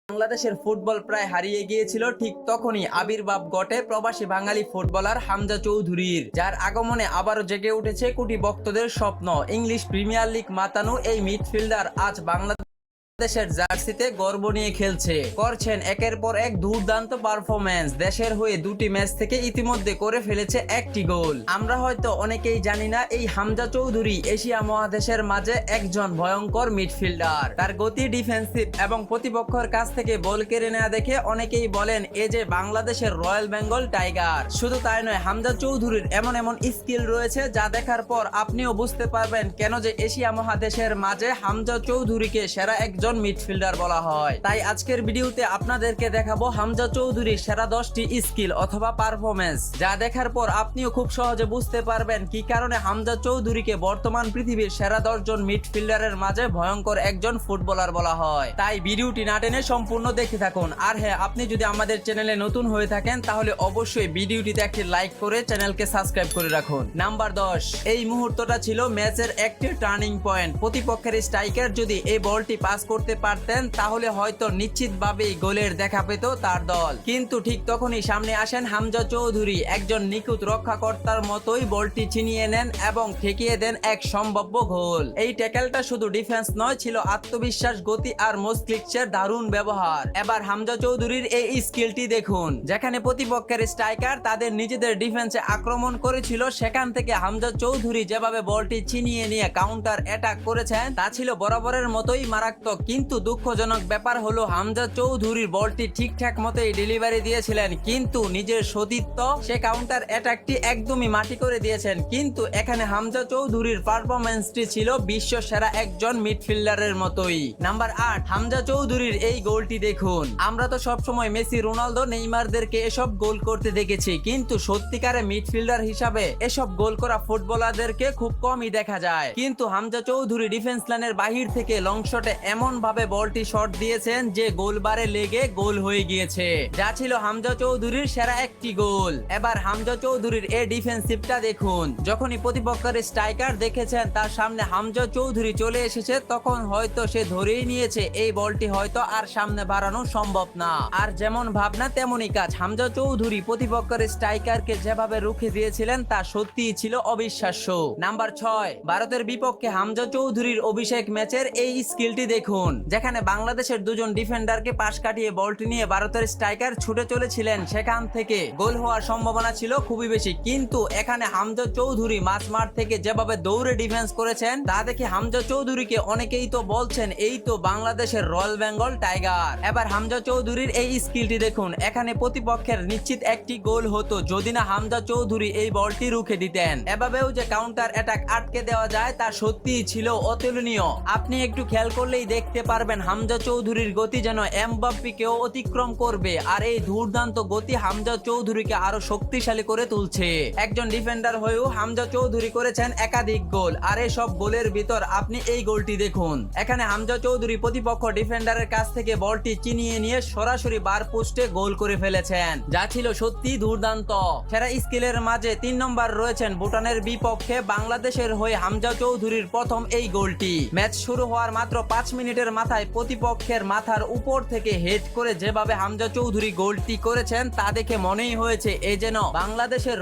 বাংলাদেশের ফুটবল প্রায় হারিয়ে গিয়েছিল, ঠিক তখনই আবির্ভাব ঘটে প্রবাসী বাঙালি ফুটবলার হামজা চৌধুরীর, যার আগমনে আবারও জেগে উঠেছে কোটি ভক্তদের স্বপ্ন। ইংলিশ প্রিমিয়ার লিগ মাতানো এই মিডফিল্ডার আজ বাংলাদেশের জার্সিতে গর্ব নিয়ে খেলছে, করছেন একের পর এক দুর্দান্ত পারফরম্যান্স। দেশের হয়ে দুটি ম্যাচ থেকে ইতিমধ্যে করে ফেলেছে একটি গোল। আমরা হয়তো অনেকেই জানি না এই হামজা চৌধুরী এশিয়া মহাদেশের মাঝে একজন ভয়ঙ্কর মিডফিল্ডার। তার গতি, ডিফেন্সিভ এবং প্রতিপক্ষের কাছ থেকে বল কেড়ে নেওয়া দেখে অনেকেই বলেন এ যে বাংলাদেশের রয়্যাল বেঙ্গল টাইগার। শুধু তাই নয়, হামজা চৌধুরীর এমন এমন স্কিল রয়েছে যা দেখার পর আপনিও বুঝতে পারবেন কেন যে এশিয়া মহাদেশের মাঝে হামজা চৌধুরীকে সেরা একজন মিডফিল্ডার বলা হয়। তাই আজকের ভিডিওতে আপনাদেরকে দেখাবো হামজা চৌধুরীর সেরা 10টি স্কিল অথবা পারফরম্যান্স, যা দেখার পর আপনিও খুব সহজে বুঝতে পারবেন কি কারণে হামজা চৌধুরীকে বর্তমান পৃথিবীর সেরা 10 জন মিডফিল্ডারের মাঝে ভয়ঙ্কর একজন ফুটবলার বলা হয়। তাই ভিডিওটি না টেনে সম্পূর্ণ দেখে থাকুন। আর হ্যাঁ, আপনি যদি আমাদের চ্যানেলে নতুন হয়ে থাকেন তাহলে অবশ্যই ভিডিওটিতে একটি লাইক করে চ্যানেলকে সাবস্ক্রাইব করে রাখুন। নাম্বার 10, এই মুহূর্তটা ছিল ম্যাচের একটি টার্নিং পয়েন্ট। প্রতিপক্ষের স্ট্রাইকার যদি এই বলটি পাস করতে পারতেন তাহলে হয়তো নিশ্চিতভাবেই গোলের দেখা পেত তার দল, কিন্তু ঠিক তখনই সামনে আসেন হামজা চৌধুরী, একজন নিখুঁত রক্ষাকর্তার মতোই বলটি ছিনিয়ে নেন এবং ঠেকিয়ে দেন এক সম্ভাব্য গোল। এই ট্যাকেলটা শুধু ডিফেন্স নয়, ছিল আত্মবিশ্বাস, গতি আর মস্তিষ্কের দারুণ ব্যবহার। এবার হামজা চৌধুরীর এই স্কিলটি দেখুন। যেখানে প্রতিপক্ষের স্ট্রাইকার তাদের নিজেদের ডিফেন্সে আক্রমণ করেছিল, সেখান থেকে হামজা চৌধুরী যেভাবে বলটি ছিনিয়ে নিয়ে কাউন্টার অ্যাটাক করেছেন তা ছিল বরাবরের মতোই মারাত্মক। কিন্তু দুঃখজনক ব্যাপার হলো হামজা চৌধুরীর বলটি ঠিকঠাক মতোই ডেলিভারি দিয়েছিলেন, কিন্তু নিজের সতীত্ব সে কাউন্টার অ্যাটাকটি একদমই মাটি করে দিয়েছেন। কিন্তু এখানে হামজা চৌধুরীর পারফরম্যান্সটি ছিল বিশ্ব সেরা একজন মিডফিল্ডারের মতোই। নাম্বার 8, হামজা চৌধুরীর এই গোলটি দেখুন। আমরা তো সবসময় মেসি, রোনালদো, নেইমারদেরকে এসব গোল করতে দেখেছি, কিন্তু সত্যিকারে মিডফিল্ডার হিসাবে এসব গোল করা ফুটবলারদেরকে খুব কমই দেখা যায়। কিন্তু হামজা চৌধুরী ডিফেন্স লাইনের বাহির থেকে লং শটে এমন ভাবে বলটি শট দিয়েছেন যে গোলবারে লেগে গোল হয়ে গিয়েছে, যা ছিল হামজা চৌধুরীর সেরা একটি গোল। এবার হামজা চৌধুরীর এই ডিফেন্সিভটা দেখুন। যখনই প্রতিপক্ষের স্ট্রাইকার দেখেছেন তার সামনে হামজা চৌধুরী চলে এসেছে, তখন হয়তো সে ধরেই নিয়েছে এই বলটি হয়তো আর সামনে বাড়ানো সম্ভব না। আর যেমন ভাবনা তেমনই কাজ। হামজা চৌধুরী প্রতিপক্ষের স্ট্রাইকারকে যেভাবে রুখে দিয়েছিলেন তা সত্যিই ছিল অবিশ্বাস্য। নাম্বার 6, ভারতের বিপক্ষে হামজা চৌধুরীর অভিষেক ম্যাচের এই স্কিলটি দেখুন। যেখানে বাংলাদেশের দুজন ডিফেন্ডারকে পাশ কাটিয়ে বলটি নিয়ে ভারতের স্ট্রাইকার ছুটে চলেছিলেন, সেখান থেকে গোল হওয়ার সম্ভাবনা ছিল খুবই বেশি। কিন্তু এখানে হামজা চৌধুরী মাঝমাঠ থেকে যেভাবে দৌড়ে ডিফেন্স করেছেন তা দেখে হামজা চৌধুরীকে অনেকেই তো বলছেন এই তো বাংলাদেশের রয়্যাল বেঙ্গল টাইগার। এবার হামজা চৌধুরীর এই স্কিলটি দেখুন। এখানে প্রতিপক্ষের নিশ্চিত একটি গোল হতো যদি না হামজা চৌধুরী এই বলটি রুখে দিতেন। এভাবেও যে কাউন্টার অ্যাটাক আটকে দেওয়া যায় তা সত্যিই ছিল অতুলনীয়। আপনি একটু খেয়াল করলেই দেখতে পারবেন হামজা চৌধুরীর গতি যেন এমবাপ্পেকেও অতিক্রম করবে, আর এই দুর্দান্ত গতি হামজা চৌধুরীকে আরো শক্তিশালী করে তুলছে। একজন ডিফেন্ডার হয়েও হামজা চৌধুরী করেছেন একাধিক গোল, আর এই সব গোলের ভিতর আপনি এই গোলটি দেখুন। এখানে হামজা চৌধুরী প্রতিপক্ষ ডিফেন্ডারের কাছ থেকে বলটি চিনিয়ে নিয়ে সরাসরি বার পোস্টে গোল করে ফেলেছেন, যা ছিল সত্যি দুর্দান্ত। সেরা স্কিলের মাঝে 3 নম্বর রয়েছেন ভুটানের বিপক্ষে বাংলাদেশের হয়ে হামজা চৌধুরীর প্রথম এই গোলটি। ম্যাচ শুরু হওয়ার মাত্র 5 মিনিটের মাথায় প্রতিপক্ষের মাথার উপর থেকে হেড করে যেভাবে হামজা চৌধুরী গোলটি করেছেন তা দেখে মনেই হয়েছে এ যেন বাংলাদেশের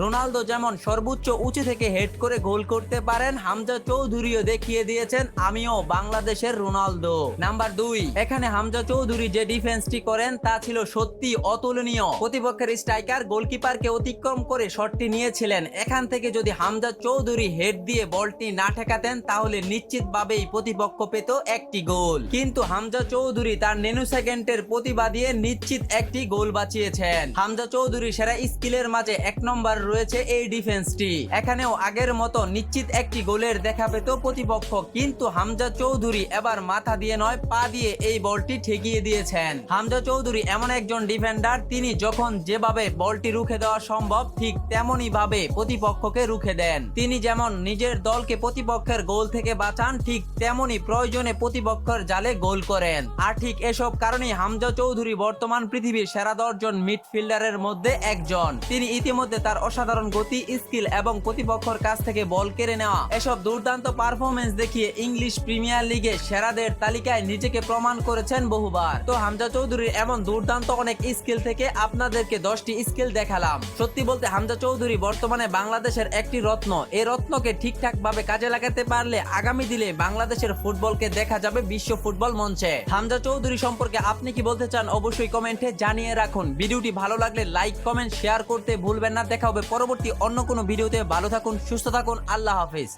রোনালদো যেমন সর্বোচ্চ উঁচু থেকে হেড করে গোল করতে পারেন, হামজা চৌধুরীও দেখিয়ে দিয়েছেন আমিও বাংলাদেশের রোনালদো। নাম্বার 2, এখানে হামজা চৌধুরী যে ডিফেন্সটি করেন তা ছিল সত্যি অতুলনীয়। প্রতিপক্ষের স্ট্রাইকার গোলকিপারকে অতিক্রম করে শটটি নিয়েছিলেন। এখান থেকে যদি হামজা চৌধুরী হেড দিয়ে বলটি না ঠেকাতেন তাহলে নিশ্চিতভাবেই প্রতিপক্ষ পেত একটি গোল। কিন্তু হামজা চৌধুরী তার নেনু সেকেন্ডের প্রতিভা দিয়ে নিশ্চিত একটি গোল বাঁচিয়েছেন। হামজা চৌধুরী সেরা স্কিলের মাঝে 1 নম্বর রয়েছে এই ডিফেন্সটি। এখানেও আগের মতো নিশ্চিত একটি গোলের দেখা পেত প্রতিপক্ষ, কিন্তু হামজা চৌধুরী এবার মাথা দিয়ে নয় পা দিয়ে এই বলটি ঠেকিয়ে দিয়েছেন। হামজা চৌধুরী এমন একজন ডিফেন্ডার, তিনি যখন যেভাবে বলটি রুখে দেওয়া সম্ভব ঠিক তেমনই ভাবে প্রতিপক্ষকে রুখে দেন। তিনি যেমন নিজের দলকে প্রতিপক্ষের গোল থেকে বাঁচান, ঠিক তেমনি প্রয়োজনে প্রতিপক্ষের জালে গোল করেন। আর ঠিক এসব কারণেই হামজা চৌধুরী বর্তমান পৃথিবীর সেরা 10 জন মিডফিল্ডারের মধ্যে একজন। তিনি ইতিমধ্যে তার অসাধারণ গতি, স্কিল এবং প্রতিপক্ষের কাছ থেকে বল কেড়ে নেওয়া এসব দুর্দান্ত পারফরমেন্স দেখিয়ে ইংলিশ প্রিমিয়ার লিগে সেরাদের তালিকায় নিজেকে প্রমাণ করেছেন বহুবার। তো হামজা চৌধুরীর এমন দুর্দান্ত অনেক স্কিল থেকে আপনাদেরকে 10টি স্কিল দেখালাম। সত্যি বলতে হামজা চৌধুরী বর্তমানে বাংলাদেশের একটি রত্ন। এই রত্নকে ঠিকঠাক ভাবে কাজে লাগাতে পারলে আগামী দিনে বাংলাদেশের ফুটবলকে দেখা যাবে বিশ্ব ফুটবল মঞ্চে। হামজা চৌধুরী সম্পর্কে আপনি কি বলতে চান অবশ্যই কমেন্টে জানিয়ে রাখুন। ভিডিওটি ভালো লাগলে লাইক, কমেন্ট, শেয়ার করতে ভুলবেন না। দেখা হবে পরবর্তী অন্য কোনো ভিডিওতে। ভালো থাকুন, সুস্থ থাকুন, আল্লাহ হাফেজ।